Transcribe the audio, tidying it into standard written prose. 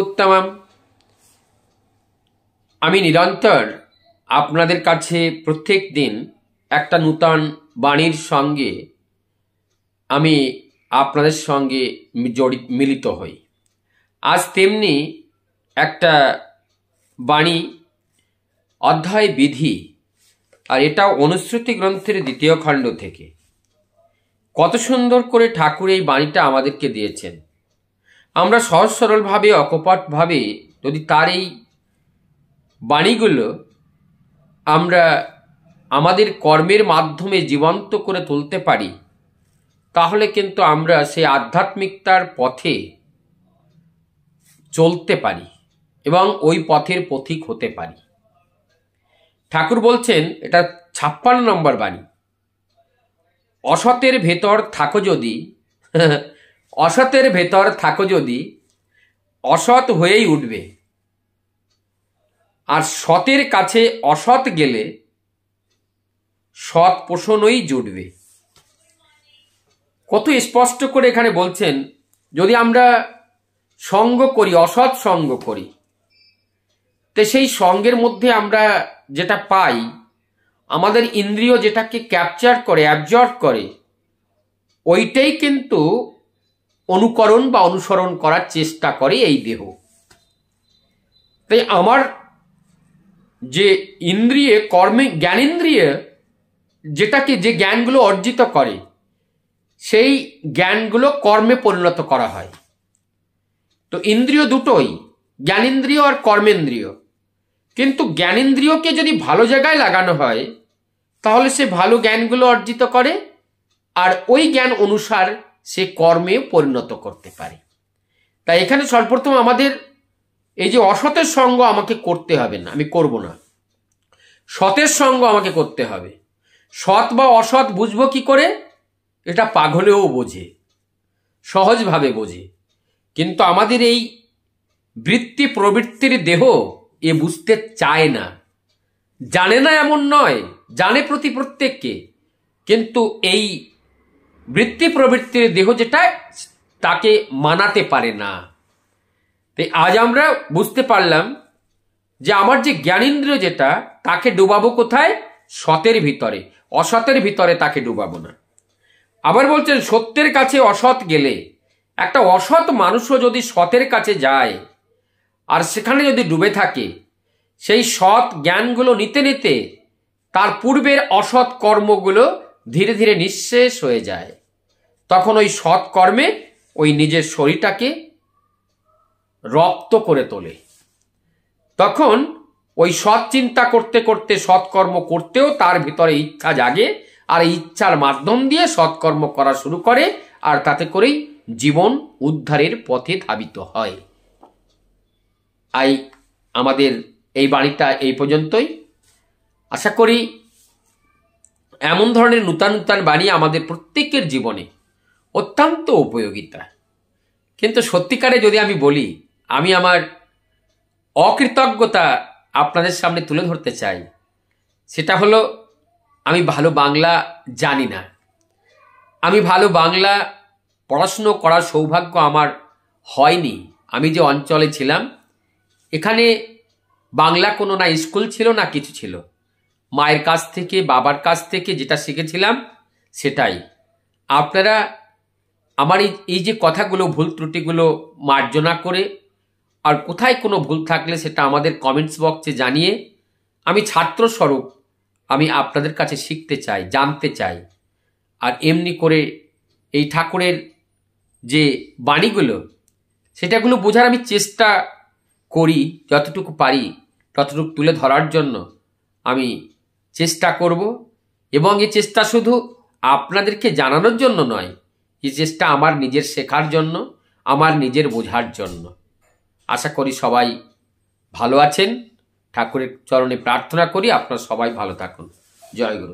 উত্তমম। আমি নিরন্তর আপনাদের কাছে প্রত্যেক দিন একটা নূতন বাণীর সঙ্গে আমি আপনাদের সঙ্গে মিলিত হই। আজ তেমনি একটা বাণী অধ্যায় বিধি, আর এটা অনুশ্রুতি গ্রন্থের 2য় খণ্ড থেকে। কত সুন্দর করে ঠাকুর এই বাণীটা আমাদেরকে দিয়েছেন। আমরা সহজ সরলভাবে অকপটভাবে যদি তার এই বাণীগুলো আমরা আমাদের কর্মের মাধ্যমে জীবন্ত করে তুলতে পারি, তাহলে কিন্তু আমরা সেই আধ্যাত্মিকতার পথে চলতে পারি এবং ওই পথের পথিক হতে পারি। ঠাকুর বলছেন, এটা 56 নম্বর বাণী, অসতের ভেতর থাকো যদি অসতের ভেতর থাকো যদি অসৎ হয়েই উঠবে, আর সতের কাছে অসৎ গেলে সৎ পোষণই জুটবে। কত স্পষ্ট করে এখানে বলছেন, যদি আমরা সঙ্গ করি, অসৎ সঙ্গ করি, তো সেই সঙ্গের মধ্যে আমরা যেটা পাই, আমাদের ইন্দ্রিয় যেটাকে ক্যাপচার করে, অ্যাবজর্ব করে, ওইটাই কিন্তু অনুকরণ বা অনুসরণ করার চেষ্টা করে এই দেহ। তাই আমার যে ইন্দ্রিয়ে কর্মে, জ্ঞানেন্দ্রিয় যেটাকে, যে জ্ঞানগুলো অর্জিত করে, সেই জ্ঞানগুলো কর্মে পরিণত করা হয়। তো ইন্দ্রিয় দুটোই, জ্ঞানেন্দ্রিয় আর কর্মেন্দ্রিয়। কিন্তু জ্ঞানেন্দ্রিয়কে যদি ভালো জায়গায় লাগানো হয়, তাহলে সে ভালো জ্ঞানগুলো অর্জিত করে, আর ওই জ্ঞান অনুসার সে কর্মে পরিণত করতে পারে। তাই এখানে সর্বপ্রথম আমাদের এই যে অসতের সঙ্গ আমাকে করতে হবে না, আমি করব না। সতের সঙ্গ আমাকে করতে হবে। সৎ বা অসৎ বুঝবো কি করে? এটা পাগলেও বোঝে, সহজভাবে বোঝে। কিন্তু আমাদের এই বৃত্তি প্রবৃত্তির দেহ এ বুঝতে চায় না, জানে না এমন নয়, জানে প্রত্যেককে, কিন্তু এই বৃত্তি প্রবৃত্তির দেহ যেটা, তাকে মানাতে পারে না। তাই আজ আমরা বুঝতে পারলাম যে আমার যে জ্ঞানেন্দ্রিয় যেটা, তাকে ডুবাবো কোথায়? সতের ভিতরে, অসতের ভিতরে তাকে ডুবাবো না। আবার বলছেন, সত্যের কাছে অসৎ গেলে, একটা অসৎ মানুষও যদি সতের কাছে যায় আর সেখানে যদি ডুবে থাকে, সেই সৎ জ্ঞানগুলো নিতে নিতে তার পূর্বের অসৎ কর্মগুলো ধীরে ধীরে নিঃশেষ হয়ে যায়। তখন ওই সৎ কর্মে ওই নিজের শরীরটাকে রপ্ত করে তোলে। তখন ওই সৎ চিন্তা করতে করতে, সৎকর্ম করতেও তার ভিতরে ইচ্ছা জাগে, আর ইচ্ছার মাধ্যম দিয়ে সৎকর্ম করা শুরু করে, আর তাতে করেই জীবন উদ্ধারের পথে ধাবিত হয়। আমাদের এই বাণীটা এই পর্যন্তই। আশা করি এমন ধরনের নূতন নূতন বাণী আমাদের প্রত্যেকের জীবনে অত্যন্ত উপযোগিতা। কিন্তু সত্যিকারে যদি আমি বলি, আমি আমার অকৃতজ্ঞতা আপনাদের সামনে তুলে ধরতে চাই, সেটা হলো আমি ভালো বাংলা জানি না। আমি ভালো বাংলা পড়াশুনো করার সৌভাগ্য আমার হয়নি। আমি যে অঞ্চলে ছিলাম, এখানে বাংলা কোনো না স্কুল ছিল না কিছু ছিল। মায়ের কাছ থেকে, বাবার কাছ থেকে যেটা শিখেছিলাম সেটাই। আপনারা আমার এই যে কথাগুলো, ভুল ত্রুটিগুলো মার্জনা করে, আর কোথায় কোনো ভুল থাকলে সেটা আমাদের কমেন্টস বক্সে জানিয়ে, আমি ছাত্র স্বরূপ আমি আপনাদের কাছে শিখতে চাই, জানতে চাই। আর এমনি করে এই ঠাকুরের যে বাণীগুলো, সেটাগুলো বোঝার আমি চেষ্টা করি, যতটুকু পারি ততটুকু তুলে ধরার জন্য আমি চেষ্টা করব। এবং এই চেষ্টা শুধু আপনাদেরকে জানানোর জন্য নয়, এই চেষ্টা আমার নিজের শেখার জন্য, আমার নিজের বোঝার জন্য। আশা করি সবাই ভালো আছেন। ঠাকুরের চরণে প্রার্থনা করি আপনারা সবাই ভালো থাকুন। জয় গুরু।